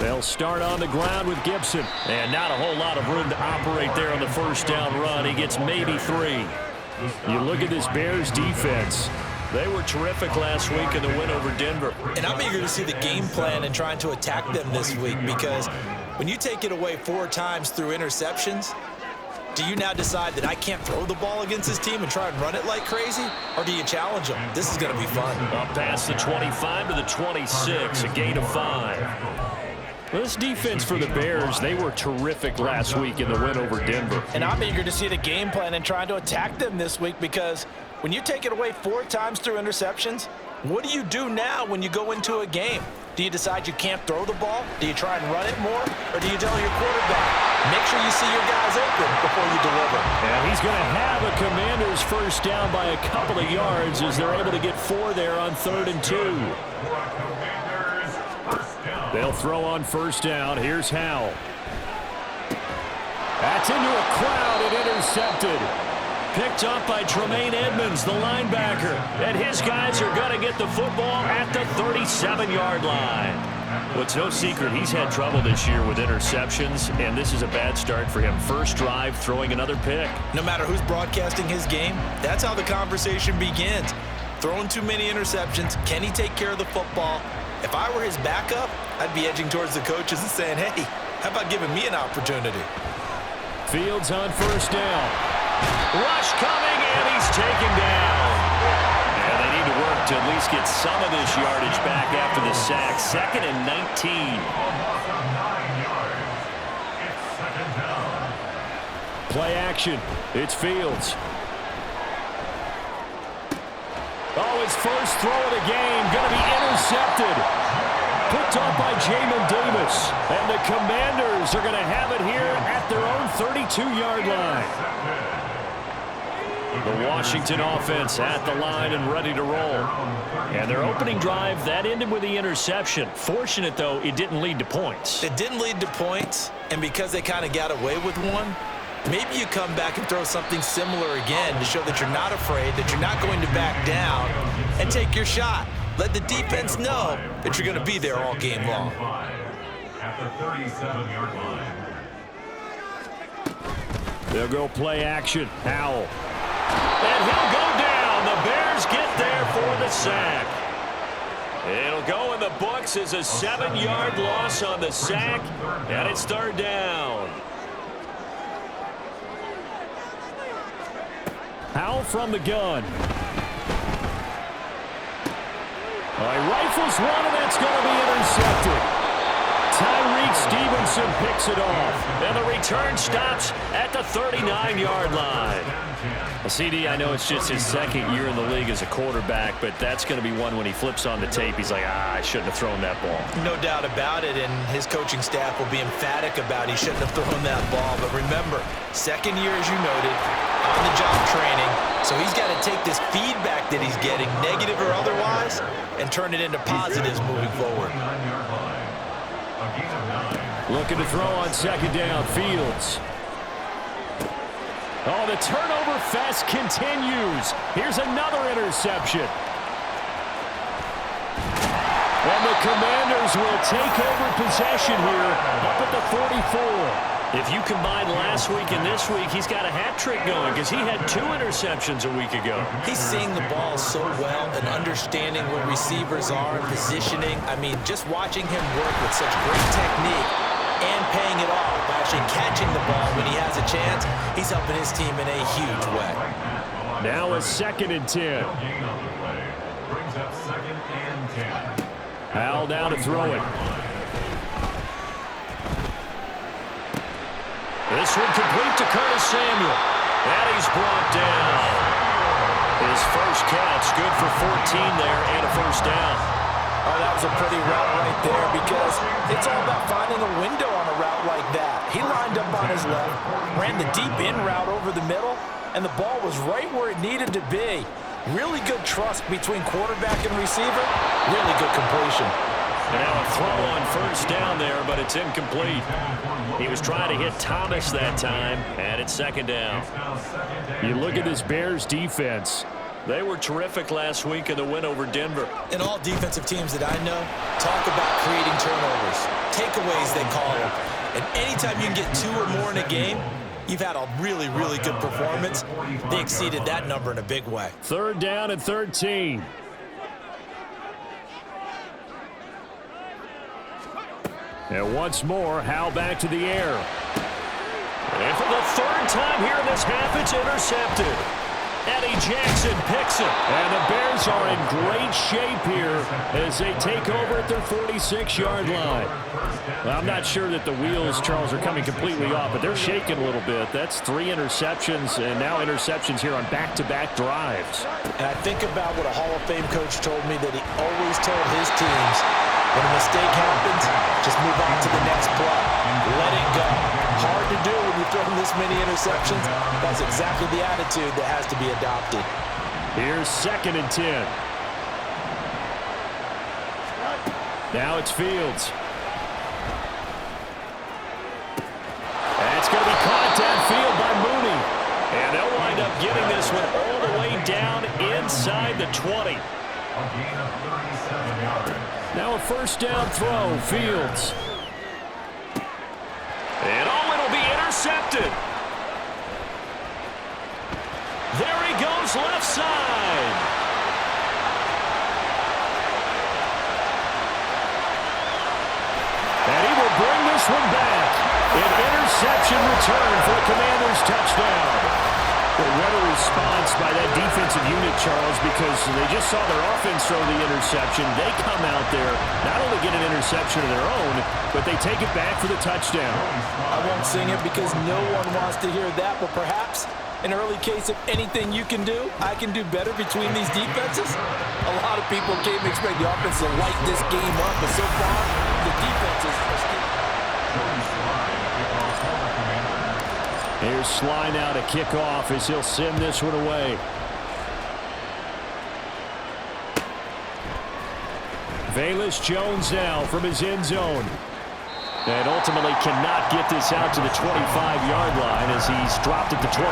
They'll start on the ground with Gibson. And not a whole lot of room to operate there on the first down run. He gets maybe 3. You look at this Bears defense. They were terrific last week in the win over Denver. And I'm eager to see the game plan and trying to attack them this week, because when you take it away 4 times through interceptions, do you now decide that I can't throw the ball against this team and try and run it like crazy? Or do you challenge them? This is going to be fun. Up past the 25 to the 26, a gain of 5. This defense for the Bears, they were terrific last week in the win over Denver. And I'm eager to see the game plan and trying to attack them this week, because when you take it away 4 times through interceptions, what do you do now when you go into a game? Do you decide you can't throw the ball? Do you try and run it more? Or do you tell your quarterback, make sure you see your guys open before you deliver? And he's going to have a Commanders first down by a couple of yards as they're able to get 4 there on 3rd and 2. They'll throw on first down. Here's Howell. That's into a crowd and intercepted. Picked up by Tremaine Edmonds, the linebacker. And his guys are going to get the football at the 37-yard line. Well, it's no secret he's had trouble this year with interceptions, and this is a bad start for him. First drive, throwing another pick. No matter who's broadcasting his game, that's how the conversation begins. Throwing too many interceptions. Can he take care of the football? If I were his backup, I'd be edging towards the coaches and saying, hey, how about giving me an opportunity? Fields on first down. Rush coming, and he's taken down. And they need to work to at least get some of this yardage back after the sack. 2nd and 19. Play action. It's Fields. Oh, his first throw of the game going to be intercepted. Picked up by Jamin Davis. And the Commanders are going to have it here at their own 32-yard line. The Washington offense at the line and ready to roll. And their opening drive, that ended with the interception. Fortunate, though, it didn't lead to points. It didn't lead to points, and because they kind of got away with one, maybe you come back and throw something similar again to show that you're not afraid, that you're not going to back down, and take your shot. Let the defense know that you're going to be there all game long. At the 37-yard line. They'll go play action. Howell. And he'll go down. The Bears get there for the sack. It'll go in the books as a 7-yard loss on the sack, and it's 3rd down. Howell from the gun. He rifles one, and that's going to be intercepted. Tyreek Stevenson picks it off, and the return stops at the 39-yard line. CD, I know it's just his 2nd year in the league as a quarterback, but that's going to be one when he flips on the tape, he's like, I shouldn't have thrown that ball. No doubt about it, and his coaching staff will be emphatic about he shouldn't have thrown that ball. But remember, 2nd year, as you noted, on-the-job training, so he's got to take this feedback that he's getting, negative or otherwise, and turn it into positives moving forward. Looking to throw on 2nd down. Fields. Oh, the turnover fest continues. Here's another interception. And the Commanders will take over possession here up at the 44. If you combine last week and this week, he's got a hat trick going because he had 2 interceptions a week ago. He's seeing the ball so well and understanding where receivers are and positioning. I mean, just watching him work with such great technique and paying it off by actually catching the ball when he has a chance, he's helping his team in a huge way. Now a 2nd and 10. Brings up 2nd and 10. Howell down to throw it. This one complete to Curtis Samuel. And he's brought down. His first catch, good for 14 there and a first down. Oh, that was a pretty route right there, because it's all about finding a window on a route like that. He lined up on his left, ran the deep in route over the middle, and the ball was right where it needed to be. Really good trust between quarterback and receiver. Really good completion. And now a throw on first down there, but it's incomplete. He was trying to hit Thomas that time, and it's 2nd down. You look at this Bears defense. They were terrific last week in the win over Denver. And all defensive teams that I know talk about creating turnovers. Take ways they call them. And anytime you can get 2 or more in a game, you've had a really, really good performance. They exceeded that number in a big way. 3rd down and 13. And once more, Howe back to the air. And for the 3rd time here in this half, it's intercepted. Eddie Jackson picks it. And the Bears are in great shape here as they take over at their 46-yard line. Well, I'm not sure that the wheels, Charles, are coming completely off, but they're shaking a little bit. That's 3 interceptions, and now interceptions here on back-to-back drives. And I think about what a Hall of Fame coach told me that he always told his teams, when a mistake happens, just move on to the next play. Let it go. Hard to do when you're throwing this many interceptions. That's exactly the attitude that has to be adopted. Here's 2nd and 10. Now it's Fields. That's going to be caught downfield by Mooney. And they'll wind up getting this one all the way down inside the 20. A gain of 37 yards. Now a 1st down throw, Fields. And it'll be intercepted. There he goes, left side. And he will bring this one back. An interception return for the Commanders' touchdown. Well, what a response by that defensive unit, Charles, because they just saw their offense throw the interception. They come out there, not only get an interception of their own, but they take it back for the touchdown. I won't sing it because no one wants to hear that, but perhaps an early case of anything you can do, I can do better between these defenses. A lot of people came to expect the offense to light this game up, but so far, the defenses are still... Here's Sly now to kick off as he'll send this one away. Velus Jones now from his end zone. And ultimately cannot get this out to the 25-yard line as he's dropped at the 23.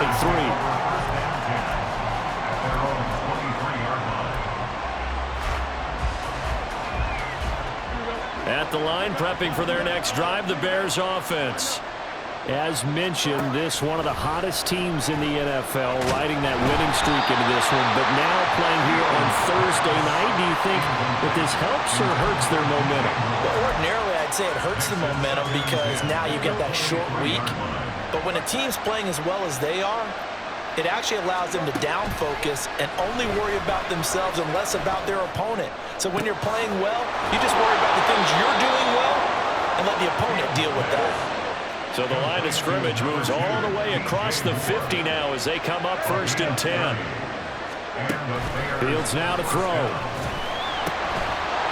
At the line, prepping for their next drive, the Bears offense. As mentioned, this one of the hottest teams in the NFL, riding that winning streak into this one, but now playing here on Thursday night. Do you think that this helps or hurts their momentum? Well, ordinarily, I'd say it hurts the momentum because now you get that short week. But when a team's playing as well as they are, it actually allows them to down focus and only worry about themselves and less about their opponent. So when you're playing well, you just worry about the things you're doing well and let the opponent deal with that. So the line of scrimmage moves all the way across the 50 now as they come up 1st and 10. Fields now to throw.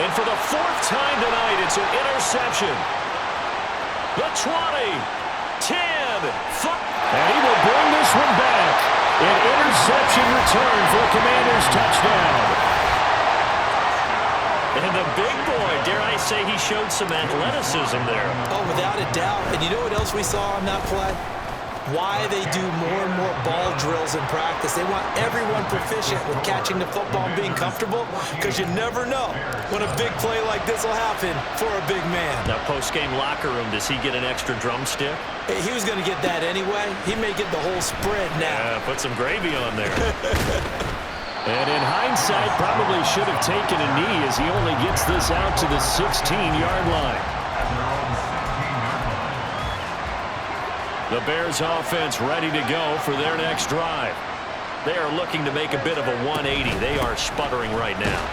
And for the 4th time tonight, it's an interception. The 20, 10, 5. And he will bring this one back. An interception return for a Commanders touchdown. And the big boy, dare I say, he showed some athleticism there. Oh, without a doubt. And you know what else we saw on that play? Why they do more and more ball drills in practice. They want everyone proficient with catching the football and being comfortable, because you never know when a big play like this will happen for a big man. Now, post-game locker room, does he get an extra drumstick? Hey, he was going to get that anyway. He may get the whole spread now. Yeah, put some gravy on there. And in hindsight, probably should have taken a knee as he only gets this out to the 16-yard line. The Bears offense ready to go for their next drive. They are looking to make a bit of a 180. They are sputtering right now.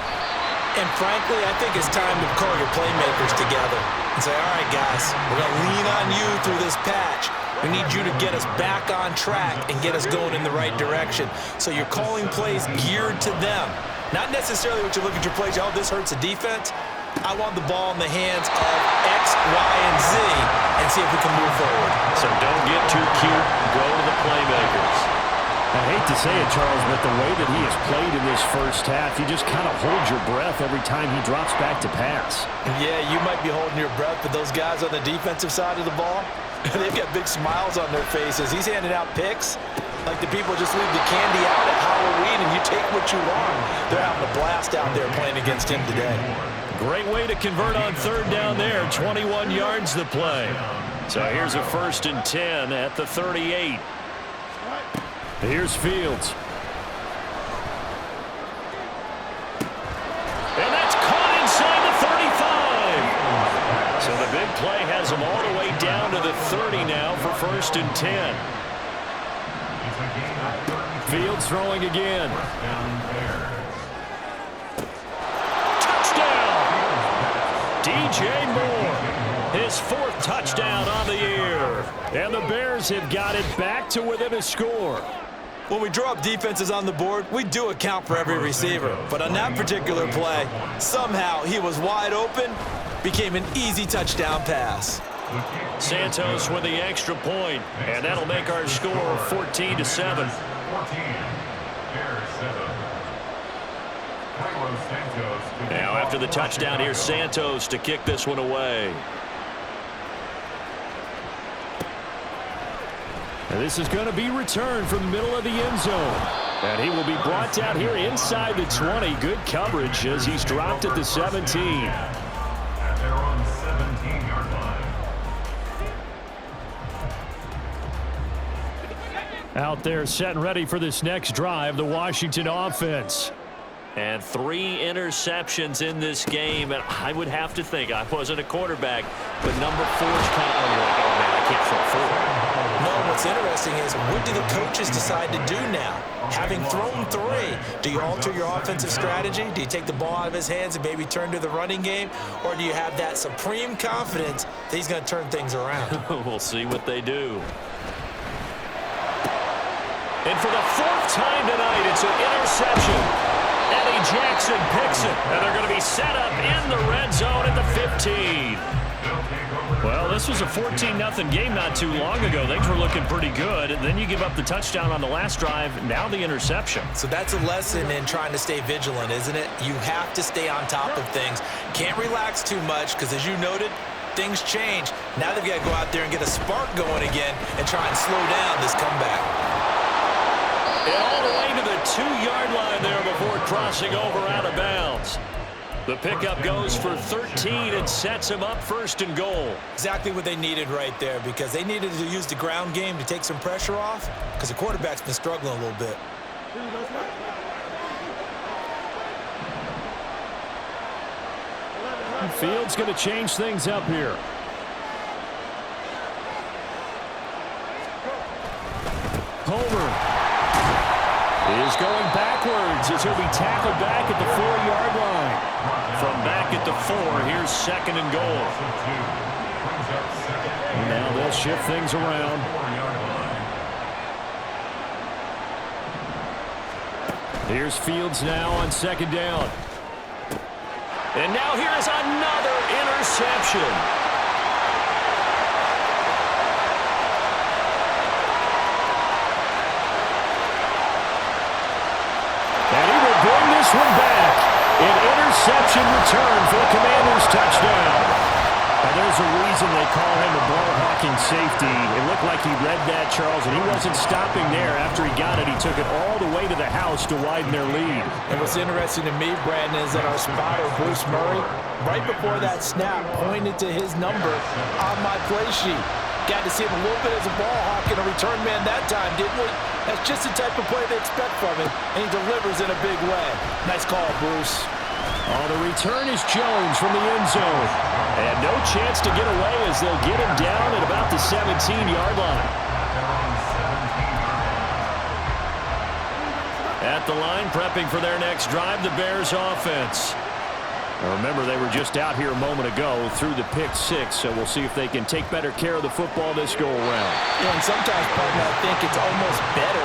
And frankly, I think it's time to call your playmakers together and say, all right, guys, we're going to lean on you through this patch. We need you to get us back on track and get us going in the right direction. So you're calling plays geared to them. Not necessarily what you look at your plays, oh, this hurts the defense. I want the ball in the hands of X, Y, and Z and see if we can move forward. So don't get too cute. Go to the playmakers. I hate to say it, Charles, but the way that he has played in this first half, you just kind of hold your breath every time he drops back to pass. Yeah, you might be holding your breath, but those guys on the defensive side of the ball, they've got big smiles on their faces. He's handing out picks like the people just leave the candy out at Halloween and you take what you want. They're having a blast out there playing against him today. Great way to convert on third down there. 21 yards to play. So here's a 1st and 10 at the 38. Here's Fields. And that's caught inside the 35. So the big play has him all the way down to the 30 now for 1st and 10. Fields throwing again. Touchdown! DJ Moore. His 4th touchdown on the year. And the Bears have got it back to within a score. When we draw up defenses on the board, we do account for every receiver. But on that particular play, somehow he was wide open, became an easy touchdown pass. Santos with the extra point, and that'll make our score 14-7. Now after the touchdown, here's Santos to kick this one away. And this is going to be returned from the middle of the end zone. And he will be brought down here inside the 20. Good coverage as he's dropped at the 17. At their own 17-yard line. Out there set and ready for this next drive, the Washington offense. And 3 interceptions in this game. And I would have to think, I wasn't a quarterback, but number 4 is kind of like, oh man, I can't throw 4. No, what's interesting is what do the coaches decide to do now? Having thrown 3, do you alter your offensive strategy? Do you take the ball out of his hands and maybe turn to the running game? Or do you have that supreme confidence that he's going to turn things around? We'll see what they do. And for the 4th time tonight, it's an interception. Eddie Jackson picks it, and they're going to be set up in the red zone at the 15. Well, this was a 14-0 game not too long ago. Things were looking pretty good, and then you give up the touchdown on the last drive, now the interception. So that's a lesson in trying to stay vigilant, isn't it? You have to stay on top of things. Can't relax too much because, as you noted, things change. Now they've got to go out there and get a spark going again and try and slow down this comeback. And all the way to the 2-yard line there before crossing over out of bounds. The pickup goes for 13 and sets him up 1st and goal. Exactly what they needed right there because they needed to use the ground game to take some pressure off because the quarterback's been struggling a little bit. Fields going to change things up here. Homer is going backwards as he'll be tackled back at the 4-yard line. From back at the 4, here's 2nd and goal. Now they'll shift things around. Here's Fields now on 2nd down. And now here's another interception. This one back. An interception return for the Commanders' touchdown. Now, there's a reason they call him a ball-hawking safety. It looked like he read that, Charles, and he wasn't stopping there. After he got it, he took it all the way to the house to widen their lead. And what's interesting to me, Brandon, is that our spotter, Bruce Murray, right before that snap, pointed to his number on my play sheet. Got to see him a little bit as a ball hawk and a return man that time, didn't we? That's just the type of play they expect from him, and he delivers in a big way. Nice call, Bruce. Oh, the return is Jones from the end zone. And no chance to get away as they'll get him down at about the 17-yard line. At the line, prepping for their next drive, the Bears offense. Now remember, they were just out here a moment ago through the pick 6, so we'll see if they can take better care of the football this go-around. Yeah, and sometimes, partner, I think it's almost better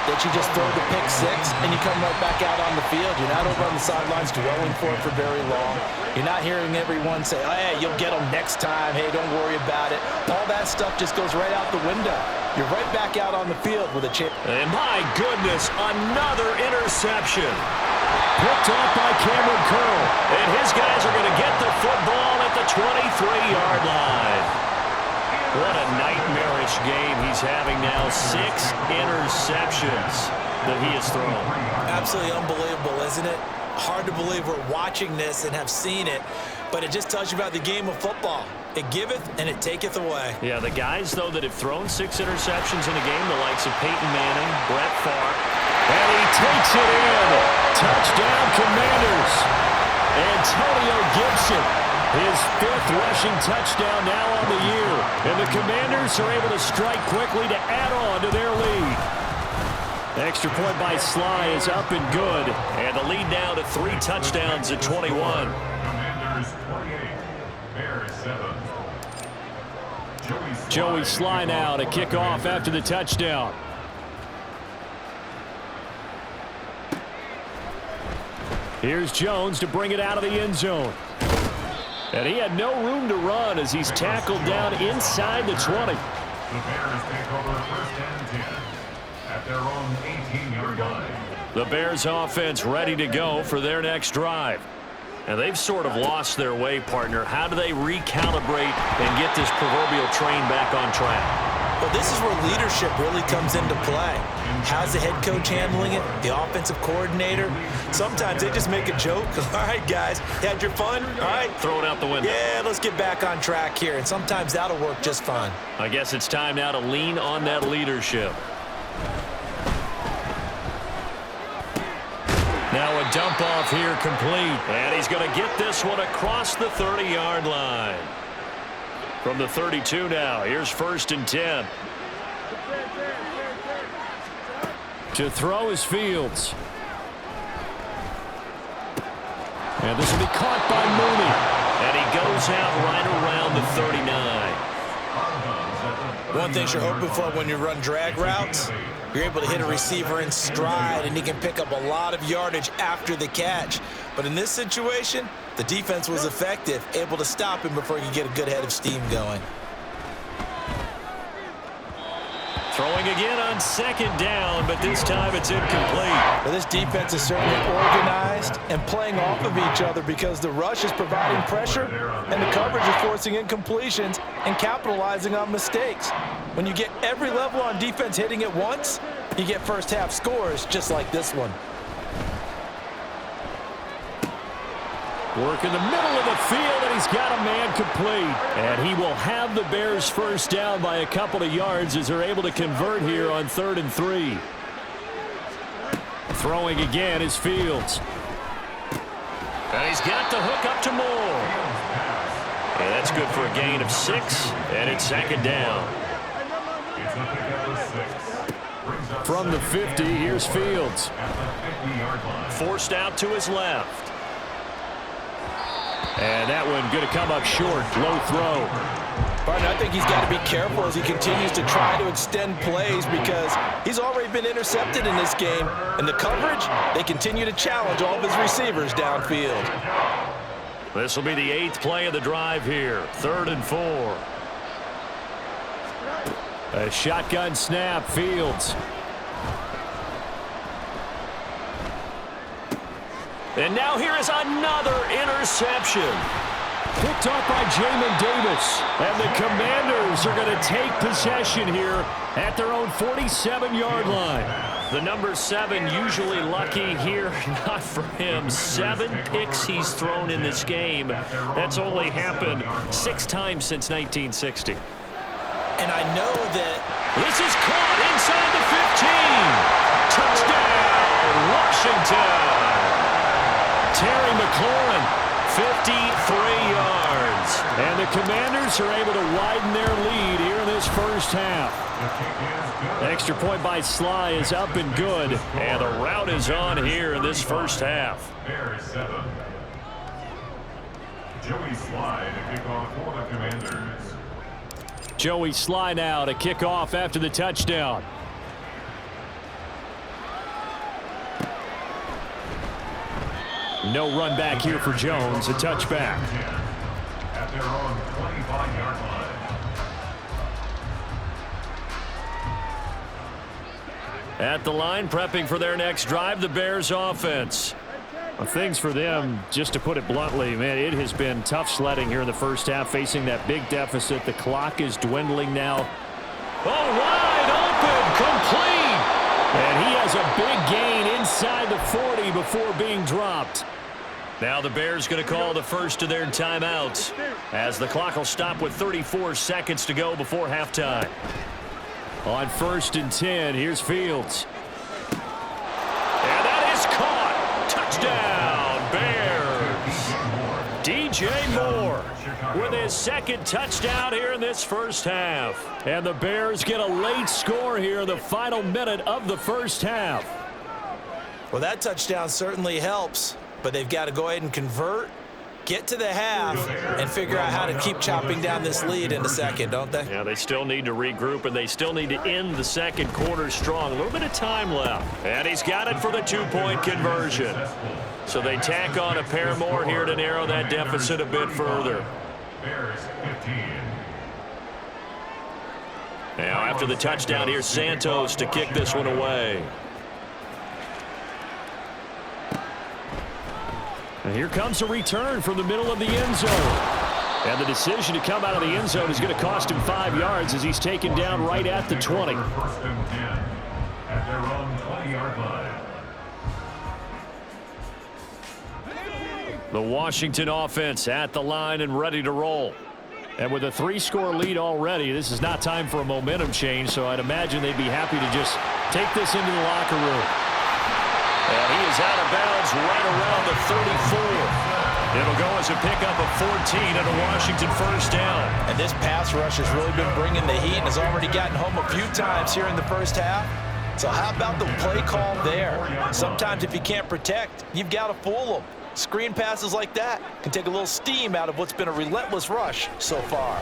that you just throw the pick 6 and you come right back out on the field. You're not over on the sidelines dwelling for it for very long. You're not hearing everyone say, oh, hey, you'll get them next time. Hey, don't worry about it. All that stuff just goes right out the window. You're right back out on the field with a chip. And my goodness, another interception. Picked off by Cameron Curl. And his guys are going to get the football at the 23-yard line. What a nightmarish game he's having now. 6 interceptions that he has thrown. Absolutely unbelievable, isn't it? hard to believe we're watching this and have seen it, but it just tells you about the game of football. It giveth and it taketh away. Yeah, the guys, though, that have thrown 6 interceptions in a game, the likes of Peyton Manning, Brett Favre, and he takes it in. Touchdown, Commanders. Antonio Gibson, his 5th rushing touchdown now on the year. And the Commanders are able to strike quickly to add on to their lead. Extra point by Sly is up and good. And the lead now to 3 touchdowns at 21. Commanders 28, Bears 7. Joey Sly now to kick off after the touchdown. Here's Jones to bring it out of the end zone. And he had no room to run as he's tackled down inside the 20. The Bears take over 1st and 10 at their own 18-yard line. The Bears offense ready to go for their next drive. And they've sort of lost their way, partner. How do they recalibrate and get this proverbial train back on track? Well, this is where leadership really comes into play. How's the head coach handling it? The offensive coordinator? Sometimes they just make a joke. All right, guys, you had your fun? All right. Throw it out the window. Yeah, let's get back on track here. And sometimes that'll work just fine. I guess it's time now to lean on that leadership. Now a dump off here complete. And he's going to get this one across the 30-yard line. From the 32 now, here's 1st and 10. To throw is Fields. And this will be caught by Mooney. And he goes out right around the 39. One thing you're hoping for when you run drag routes, you're able to hit a receiver in stride, and he can pick up a lot of yardage after the catch. But in this situation, the defense was effective, able to stop him before he could get a good head of steam going. Throwing again on 2nd down, but this time it's incomplete. Well, this defense is certainly organized and playing off of each other because the rush is providing pressure and the coverage is forcing incompletions and capitalizing on mistakes. When you get every level on defense hitting at once, you get first half scores just like this one. Work in the middle of the field, and he's got a man complete. And he will have the Bears first down by a couple of yards as they're able to convert here on 3rd and 3. Throwing again is Fields. And he's got the hook up to Moore. And that's good for a gain of 6, and it's 2nd down. From the 50, here's Fields. Forced out to his left. And that one going to come up short. Low throw. Partner, I think he's got to be careful as he continues to try to extend plays because he's already been intercepted in this game. And the coverage, they continue to challenge all of his receivers downfield. This will be the 8th play of the drive here. 3rd and 4. A shotgun snap, Fields. And now here is another interception. Picked off by Jamin Davis. And the Commanders are going to take possession here at their own 47-yard line. The number 7 usually lucky here. Not for him. 7 picks he's thrown in this game. That's only happened 6 times since 1960. And I know that this is caught inside the 15. Touchdown, Washington. Terry McLaurin, 53 yards. And the Commanders are able to widen their lead here in this first half. Extra point by Sly is up and good. And the route is on here in this first half. Bears 7. Joey Sly to kick off for the Commanders. Joey Sly now to kick off after the touchdown. No run back here for Jones. A touchback. At their own 25-yard line. At the line, prepping for their next drive, the Bears offense. Well, things for them, just to put it bluntly, man, it has been tough sledding here in the first half, facing that big deficit. The clock is dwindling now. Oh, wide open, complete. And he has a big gain inside the 40 before being dropped. Now the Bears going to call the first of their timeouts as the clock will stop with 34 seconds to go before halftime. On 1st and 10, here's Fields. And that is caught. Touchdown, Bears. DJ Moore with his second touchdown here in this first half. And the Bears get a late score here in the final minute of the first half. Well, that touchdown certainly helps, but they've got to go ahead and convert, get to the half, and figure out how to keep chopping down this lead in the second, don't they? Yeah, they still need to regroup, and they still need to end the second quarter strong. A little bit of time left. And he's got it for the two-point conversion. So they tack on a pair more here to narrow that deficit a bit further. Bears 15. Now after the touchdown, here's Santos to kick this one away. And here comes a return from the middle of the end zone. And the decision to come out of the end zone is going to cost him 5 yards as he's taken down right at the 20. 1st and 10 at their own 20-yard line. The Washington offense at the line and ready to roll. And with a 3-score lead already, this is not time for a momentum change, so I'd imagine they'd be happy to just take this into the locker room. And he is out of bounds right around the 34. It'll go as a pickup of 14 and a Washington first down. And this pass rush has really been bringing the heat and has already gotten home a few times here in the first half. So how about the play call there? Sometimes if you can't protect, you've got to fool them. Screen passes like that can take a little steam out of what's been a relentless rush so far.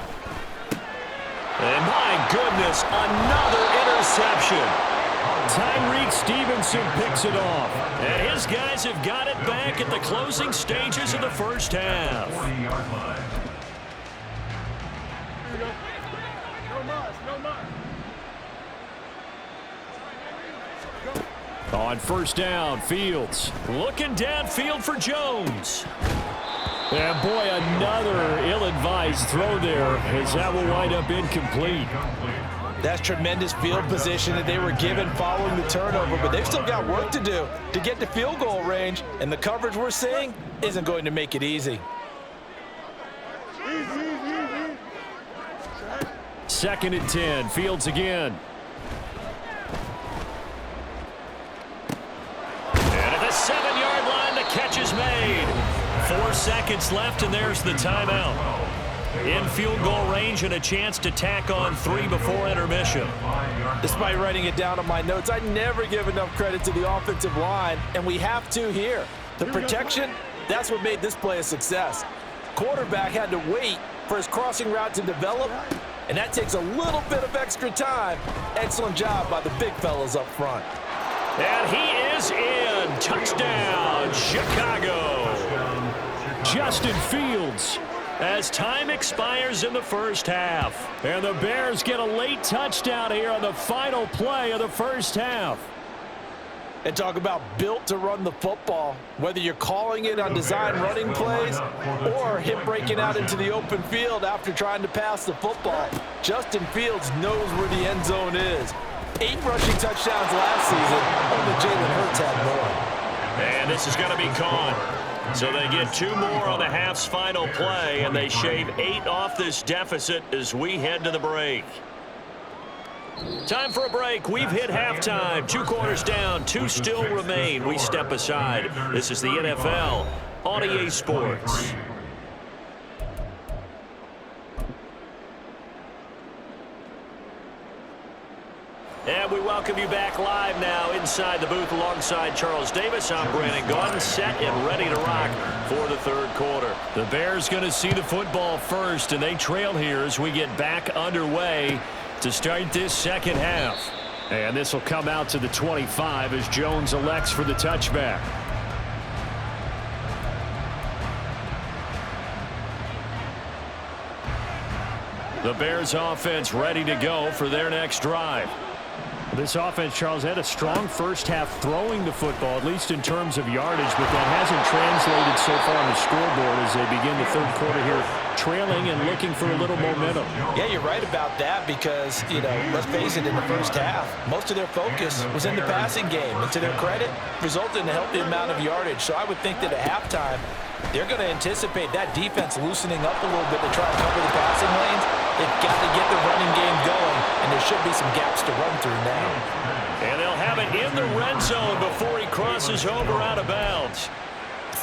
And my goodness, another interception. Tyreek Stevenson picks it off. And his guys have got it back at the closing stages of the first half. 40-yard line. On first down, Fields looking downfield for Jones. And boy, another ill-advised throw there as that will wind up incomplete. That's tremendous field position that they were given following the turnover, but they've still got work to do to get to field goal range, and the coverage we're seeing isn't going to make it easy. 2nd and 10, Fields again. And at the 7-yard line, the catch is made. 4 seconds left, and there's the timeout. In field goal range and a chance to tack on 3 before intermission. Despite writing it down on my notes, I never give enough credit to the offensive line, and we have to here. The protection, that's what made this play a success. Quarterback had to wait for his crossing route to develop, and that takes a little bit of extra time. Excellent job by the big fellas up front. And he is in. Touchdown, Chicago. Justin Fields. As time expires in the first half. And the Bears get a late touchdown here on the final play of the first half. And talk about built to run the football. Whether you're calling it on design running plays or him breaking out into the open field after trying to pass the football, Justin Fields knows where the end zone is. 8 rushing touchdowns last season. Only Jalen Hurts had more. And this is going to be caught. So they get 2 more on the half's final play, and they shave 8 off this deficit as we head to the break. Time for a break. We've hit halftime. 2 quarters down, 2 still remain. We step aside. This is the NFL on EA Sports. And we welcome you back live now inside the booth alongside Charles Davis. I'm Brandon Gaudin, set and ready to rock for the 3rd quarter. The Bears going to see the football first, and they trail here as we get back underway to start this second half. And this will come out to the 25 as Jones elects for the touchback. The Bears offense ready to go for their next drive. This offense, Charles, had a strong first half throwing the football, at least in terms of yardage, but that hasn't translated so far on the scoreboard as they begin the third quarter here, trailing and looking for a little momentum. Yeah, you're right about that because, let's face it, in the first half, most of their focus was in the passing game. And to their credit, resulted in a healthy amount of yardage. So I would think that at halftime, they're going to anticipate that defense loosening up a little bit to try to cover the passing lanes. They've got to get the running game going, and there should be some gaps to run through now. And they'll have it in the red zone before he crosses over out of bounds.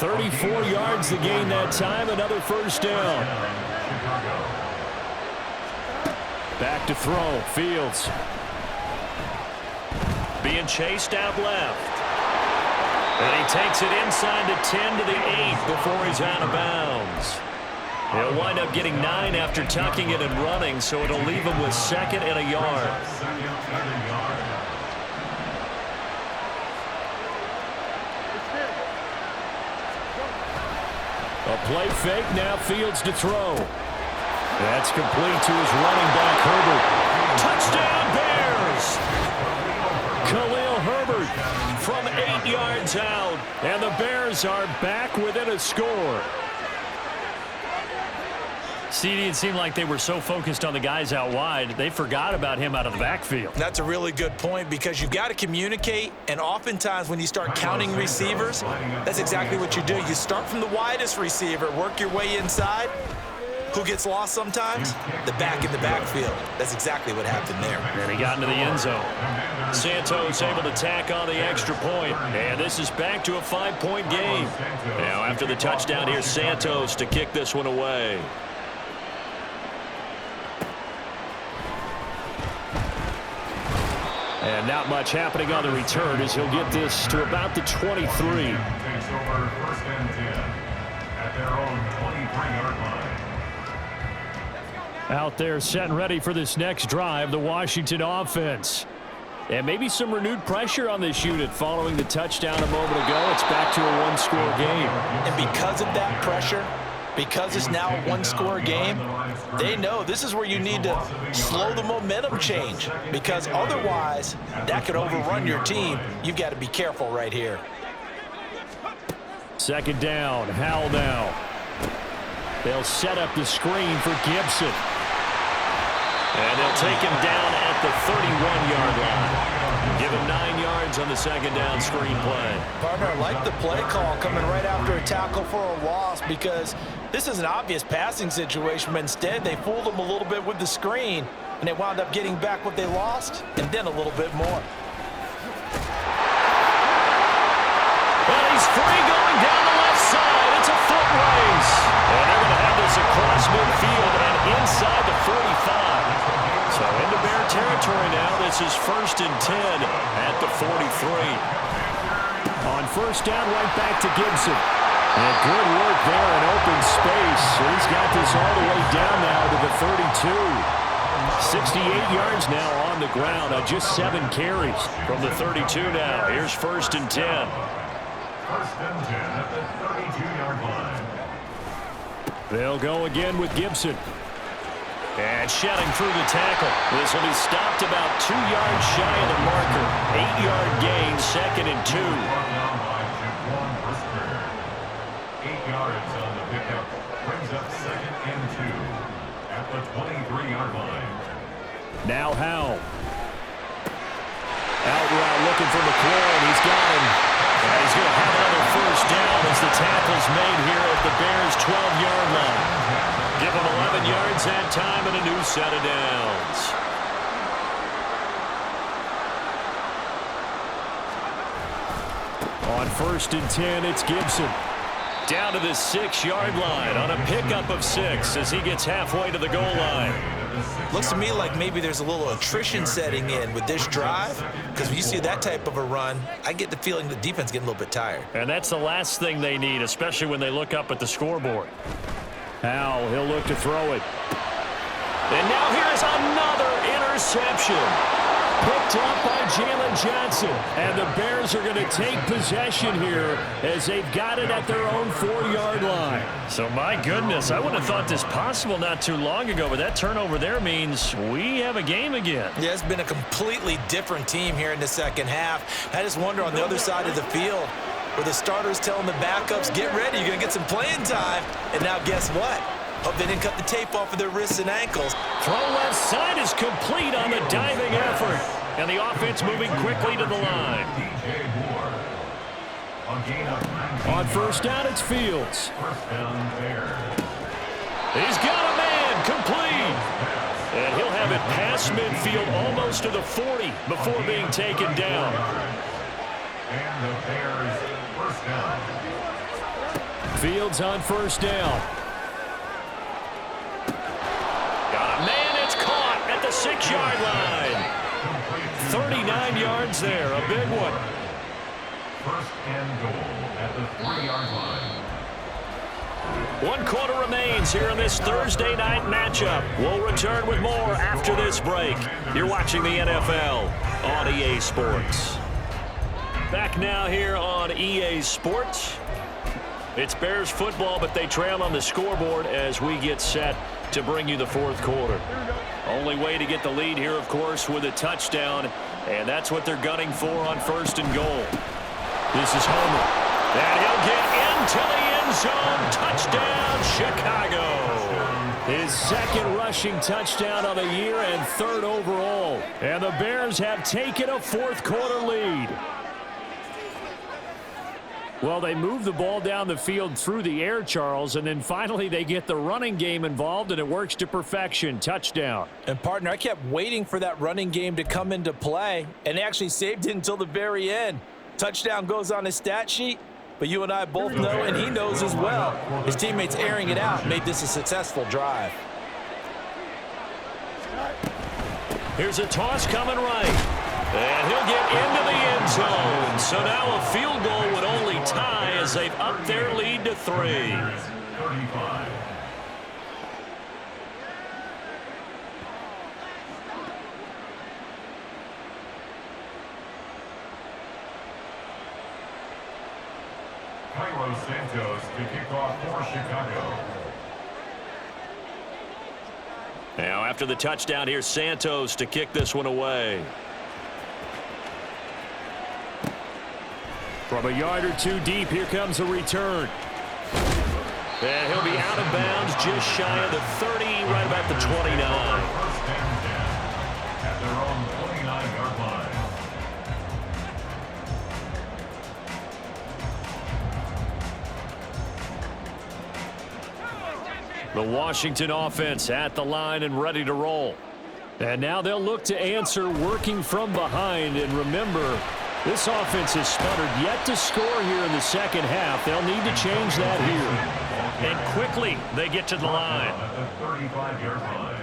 34 yards to gain that time, another first down. Back to throw, Fields. Being chased out left. And he takes it inside the 10 to the 8 before he's out of bounds. He'll wind up getting 9 after tucking it and running, so it'll leave him with 2nd and a yard. A play fake, now Fields to throw. That's complete to his running back, Herbert. Touchdown, Bears! Khalil Herbert from 8 yards out, and the Bears are back within a score. CD, it seemed like they were so focused on the guys out wide, they forgot about him out of the backfield. That's a really good point because you've got to communicate, and oftentimes when you start counting receivers, that's exactly what you do. You start from the widest receiver, work your way inside. Who gets lost sometimes? The back in the backfield. That's exactly what happened there. And he got into the end zone. Santos able to tack on the extra point. And this is back to a 5-point game. Now after the touchdown, here's Santos to kick this one away. And not much happening on the return as he'll get this to about the 23. Takes over 1st and 10 at their own 23-yard line. Out there set and ready for this next drive, the Washington offense. And maybe some renewed pressure on this unit following the touchdown a moment ago. It's back to a one-score game. And because of that pressure, because it's now a one-score game, they know this is where you need to slow the momentum change because otherwise that could overrun your team. You've got to be careful right here. 2nd down, Howell now. They'll set up the screen for Gibson. And they'll take him down at the 31-yard line. Give him 9 yards on the 2nd down screen play. Partner, I like the play call coming right after a tackle for a loss because this is an obvious passing situation, but instead they fooled him a little bit with the screen, and they wound up getting back what they lost and then a little bit more. And he's free going down the left side. It's a foot race. And they're going to have this across midfield and inside the 45. So into Bear territory now. This is 1st and 10 at the 43. On 1st down, right back to Gibson. And good work there in open space. So he's got this all the way down now to the 32. 68 yards now on the ground on just 7 carries from the 32 now. Here's 1st and 10. 1st and 10 at the 32-yard line. They'll go again with Gibson. And shedding through the tackle. This will be stopped about 2 yards shy of the marker. 8-yard gain, 2nd and 2. Down by 8 yards on the pickup. Brings up 2nd and 2 at the 23-yard line. Now Howell. Out route looking for McLaurin. He's got him. And he's going to have another 1st down as the tackle's made here at the Bears' 12-yard line. Give him 11 yards that time and a new set of downs. On 1st and 10, it's Gibson. Down to the 6-yard line on a pickup of 6 as he gets halfway to the goal line. Looks to me like maybe there's a little attrition setting in with this drive because when you see that type of a run, I get the feeling the defense is getting a little bit tired. And that's the last thing they need, especially when they look up at the scoreboard. Howell, he'll look to throw it. And now here's another interception. Picked up by Jalen Johnson. And the Bears are going to take possession here as they've got it at their own 4-yard line. So, my goodness, I wouldn't have thought this possible not too long ago, but that turnover there means we have a game again. Yeah, it's been a completely different team here in the second half. I just wonder on the other side of the field where the starters telling the backups, get ready, you're going to get some playing time. And now guess what? Hope they didn't cut the tape off of their wrists and ankles. Throw left side is complete on the diving effort. And the offense moving quickly to the line. On first down, it's Fields. He's got a man, complete. And he'll have it past midfield almost to the 40 before being taken down. And the Bears first down. Fields on first down. Got a man, it's caught at the 6-yard line. 39 yards there, a big one. First and goal at the 3-yard line. 1 quarter remains here in this Thursday night matchup. We'll return with more after this break. You're watching the NFL on EA Sports. Back now here on EA Sports. It's Bears football, but they trail on the scoreboard as we get set to bring you the fourth quarter. Only way to get the lead here, of course, with a touchdown, and that's what they're gunning for on first and goal. This is Homer, and he'll get into the end zone. Touchdown, Chicago. His second rushing touchdown of the year and third overall. And the Bears have taken a fourth quarter lead. Well, they move the ball down the field through the air, Charles, and then finally they get the running game involved, and it works to perfection. Touchdown. And, partner, I kept waiting for that running game to come into play, and they actually saved it until the very end. Touchdown goes on his stat sheet, but you and I both know, and he knows as well, his teammates airing it out made this a successful drive. Here's a toss coming right. And he'll get into the end zone. So now a field goal would only tie as they've upped their lead to 3. 35. Cairo Santos to kick off for Chicago. Now after the touchdown, here's Santos to kick this one away. From a yard or two deep, here comes a return. And he'll be out of bounds just shy of the 30, right about the 29. First and 10 at their own 29-yard line. The Washington offense at the line and ready to roll. And now they'll look to answer working from behind. And remember, this offense has sputtered yet to score here in the second half. They'll need to change that here. And quickly, they get to the line. At the 35-yard line.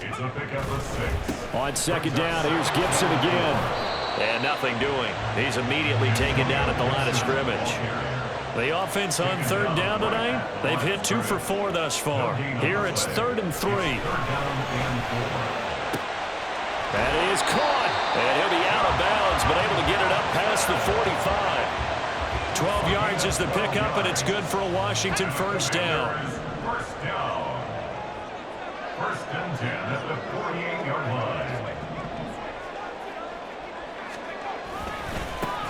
It's a pickup of 6. On second down, here's Gibson again. And nothing doing. He's immediately taken down at the line of scrimmage. The offense on third down tonight, they've hit 2 for 4 thus far. Here it's 3rd and 3. That is caught. And he'll be out of bounds, but able to get it up past the 45. 12 yards is the pickup, and it's good for a Washington first down. First down. First and 10 at the 48-yard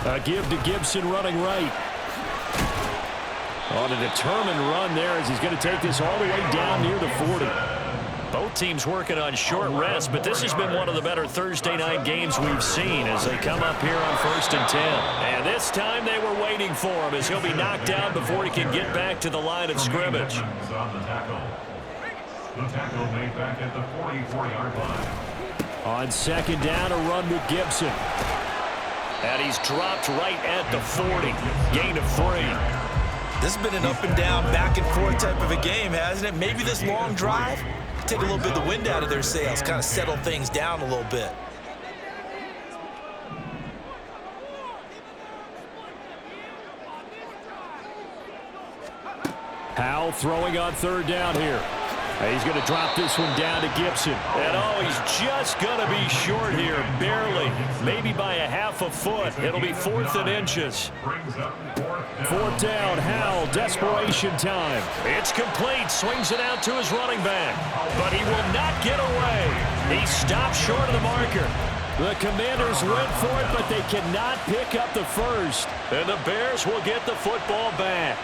line. A give to Gibson running right. On a determined run there as he's going to take this all the way down near the 40. Both teams working on short rest, but this has been one of the better Thursday night games we've seen as they come up here on first and 10. And this time they were waiting for him as he'll be knocked down before he can get back to the line of scrimmage. On the tackle. The tackle made back at the 44-yard line. On second down, a run with Gibson. And he's dropped right at the 40. Gain of 3. This has been an up and down, back and forth type of a game, hasn't it? Maybe this long drive take a little bit of the wind out of their sails, kind of settle things down a little bit. Howell throwing on third down here. He's going to drop this one down to Gibson. And, oh, he's just going to be short here, barely. Maybe by a half a foot. It'll be 4th and inches. 4th down, Howell, desperation time. It's complete, swings it out to his running back. But he will not get away. He stops short of the marker. The Commanders went for it, but they cannot pick up the first. And the Bears will get the football back.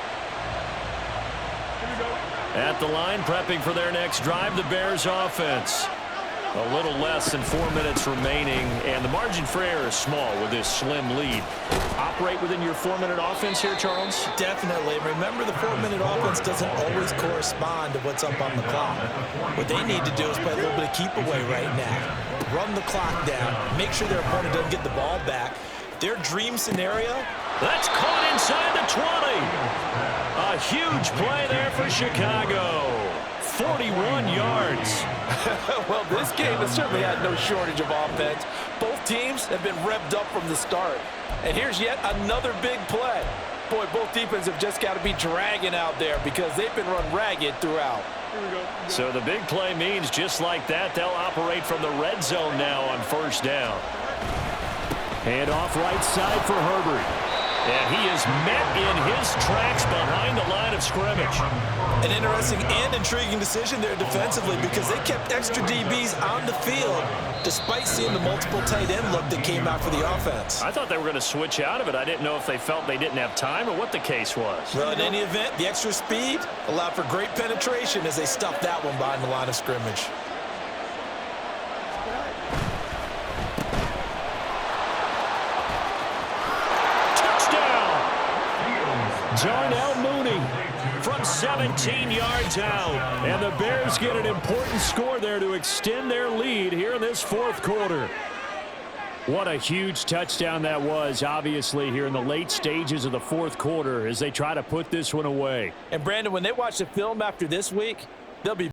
At the line, prepping for their next drive, the Bears offense. A little less than 4 minutes remaining, and the margin for error is small with this slim lead. Operate within your 4-minute offense here, Charles? Definitely. Remember, the 4-minute offense doesn't always correspond to what's up on the clock. What they need to do is play a little bit of keep away right now. Run the clock down. Make sure their opponent doesn't get the ball back. Their dream scenario. That's caught inside the 20. A huge play there for Chicago. 41 yards. Well, this game has certainly had no shortage of offense. Both teams have been revved up from the start. And here's yet another big play. Boy, both defenses have just got to be dragging out there because they've been run ragged throughout. So the big play means just like that, they'll operate from the red zone now on 1st down. Hand off right side for Herbert. And he is met in his tracks behind the line of scrimmage. An interesting and intriguing decision there defensively because they kept extra DBs on the field despite seeing the multiple tight end look that came out for the offense. I thought they were going to switch out of it. I didn't know if they felt they didn't have time or what the case was. Well, in any event, the extra speed allowed for great penetration as they stuffed that one behind the line of scrimmage. Darnell Mooney from 17 yards out. And the Bears get an important score there to extend their lead here in this 4th quarter. What a huge touchdown that was, obviously, here in the late stages of the 4th quarter as they try to put this one away. And, Brandon, when they watch the film after this week, they'll be